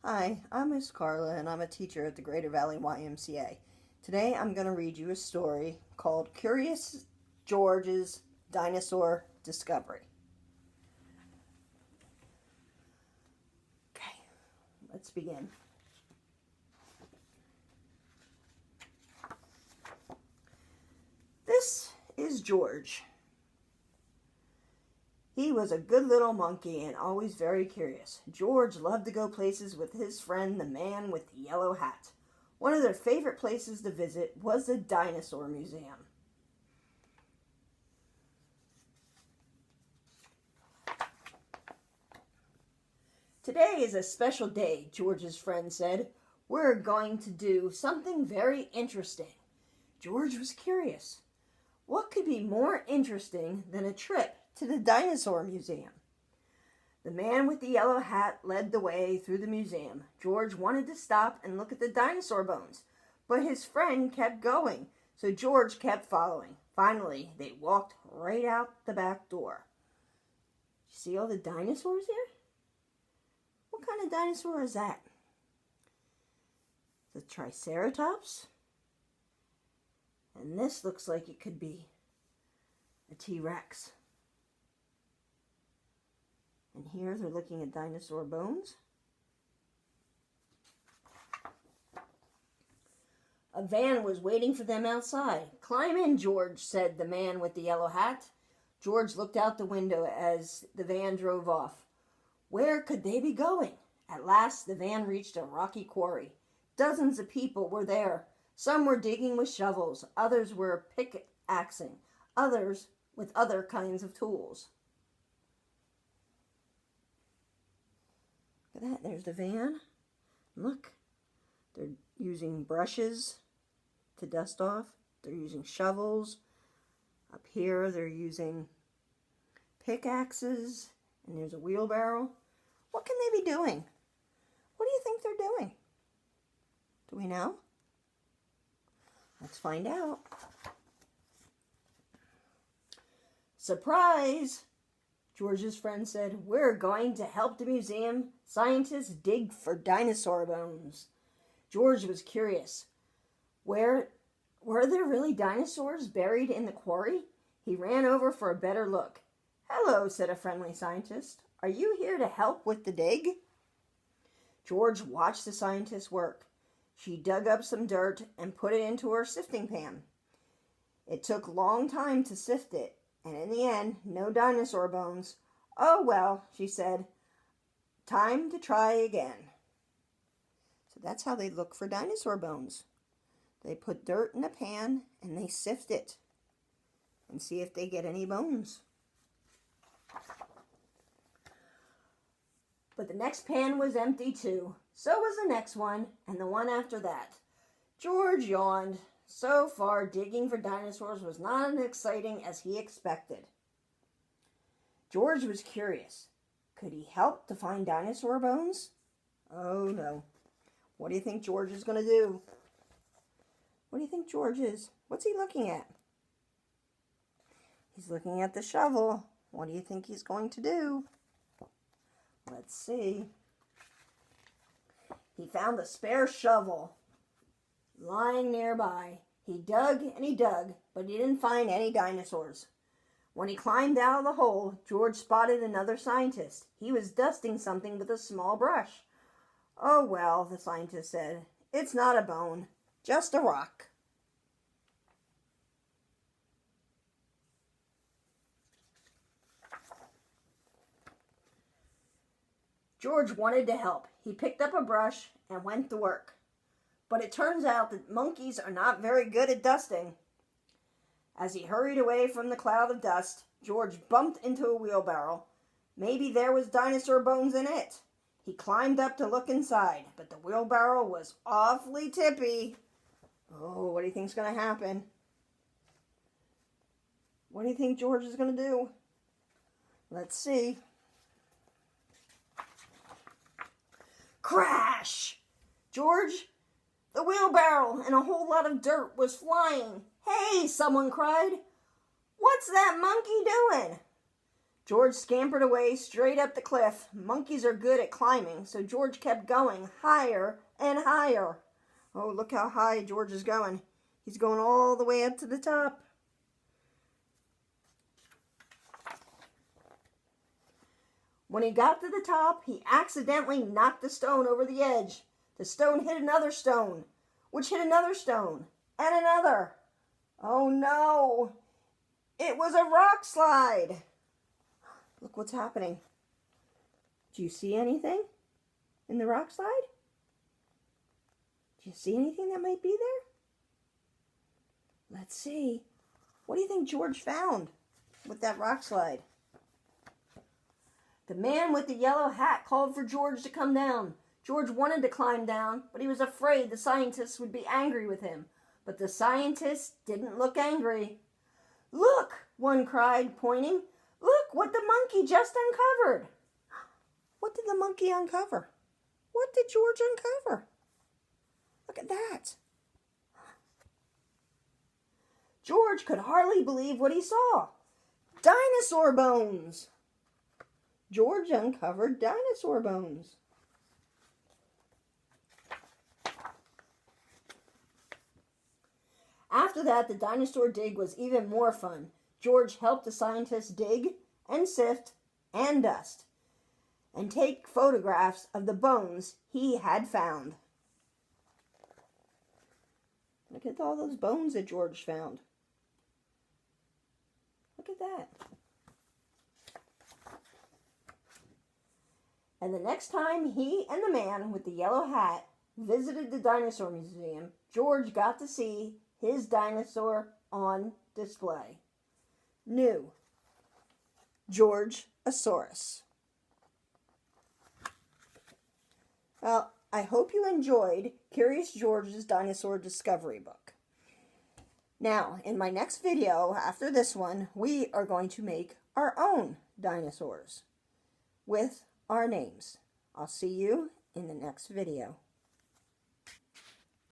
Hi, I'm Miss Carla and I'm a teacher at the Greater Valley YMCA. Today I'm going to read you a story called Curious George's Dinosaur Discovery. Okay, let's begin. This is George. He was a good little monkey and always very curious. George loved to go places with his friend, the man with the yellow hat. One of their favorite places to visit was the Dinosaur Museum. Today is a special day, George's friend said. We're going to do something very interesting. George was curious. What could be more interesting than a trip to the Dinosaur Museum? The man with the yellow hat led the way through the museum. George wanted to stop and look at the dinosaur bones, but his friend kept going, so George kept following. Finally, they walked right out the back door. You see all the dinosaurs here? What kind of dinosaur is that? The Triceratops? And this looks like it could be a T-Rex. And here they're looking at dinosaur bones. A van was waiting for them outside. Climb in, George, said the man with the yellow hat. George looked out the window as the van drove off. Where could they be going? At last the van reached a rocky quarry. Dozens of people were there. Some were digging with shovels, others were pickaxing, others with other kinds of tools. Look at that, there's the van. Look, they're using brushes to dust off. They're using shovels. Up here they're using pickaxes, and there's a wheelbarrow. What can they be doing? What do you think they're doing? Do we know? Let's find out. Surprise! George's friend said, we're going to help the museum scientists dig for dinosaur bones. George was curious. Were there really dinosaurs buried in the quarry? He ran over for a better look. Hello, said a friendly scientist. Are you here to help with the dig? George watched the scientist work. She dug up some dirt and put it into her sifting pan. It took a long time to sift it, and in the end, no dinosaur bones. Oh well, she said. Time to try again. So that's how they look for dinosaur bones. They put dirt in a pan and they sift it and see if they get any bones. But the next pan was empty too. So was the next one, and the one after that. George yawned. So far, digging for dinosaurs was not as exciting as he expected. George was curious. Could he help to find dinosaur bones? Oh no. What do you think George is going to do? What do you think George is? What's he looking at? He's looking at the shovel. What do you think he's going to do? Let's see. He found a spare shovel lying nearby. He dug and he dug, but he didn't find any dinosaurs. When he climbed out of the hole, George spotted another scientist. He was dusting something with a small brush. Oh well, the scientist said. It's not a bone, just a rock. George wanted to help. He picked up a brush and went to work. But it turns out that monkeys are not very good at dusting. As he hurried away from the cloud of dust, George bumped into a wheelbarrow. Maybe there was dinosaur bones in it. He climbed up to look inside, but the wheelbarrow was awfully tippy. Oh, what do you think's going to happen? What do you think George is going to do? Let's see. Crash! George, the wheelbarrow and a whole lot of dirt was flying. Hey, someone cried. What's that monkey doing? George scampered away straight up the cliff. Monkeys are good at climbing, so George kept going higher and higher. Oh, look how high George is going. He's going all the way up to the top. When he got to the top, he accidentally knocked the stone over the edge. The stone hit another stone, which hit another stone, and another. Oh no! It was a rock slide! Look what's happening. Do you see anything in the rock slide? Do you see anything that might be there? Let's see. What do you think George found with that rock slide? The man with the yellow hat called for George to come down. George wanted to climb down, but he was afraid the scientists would be angry with him. But the scientists didn't look angry. "Look," one cried, pointing. "Look what the monkey just uncovered." What did the monkey uncover? What did George uncover? Look at that. George could hardly believe what he saw. Dinosaur bones. George uncovered dinosaur bones. After that, the dinosaur dig was even more fun. George helped the scientists dig and sift and dust and take photographs of the bones he had found. Look at all those bones that George found. Look at that. And the next time he and the man with the yellow hat visited the dinosaur museum, George got to see his dinosaur on display. New George-osaurus. Well, I hope you enjoyed Curious George's Dinosaur Discovery Book. Now, in my next video, after this one, we are going to make our own dinosaurs with our names. I'll see you in the next video.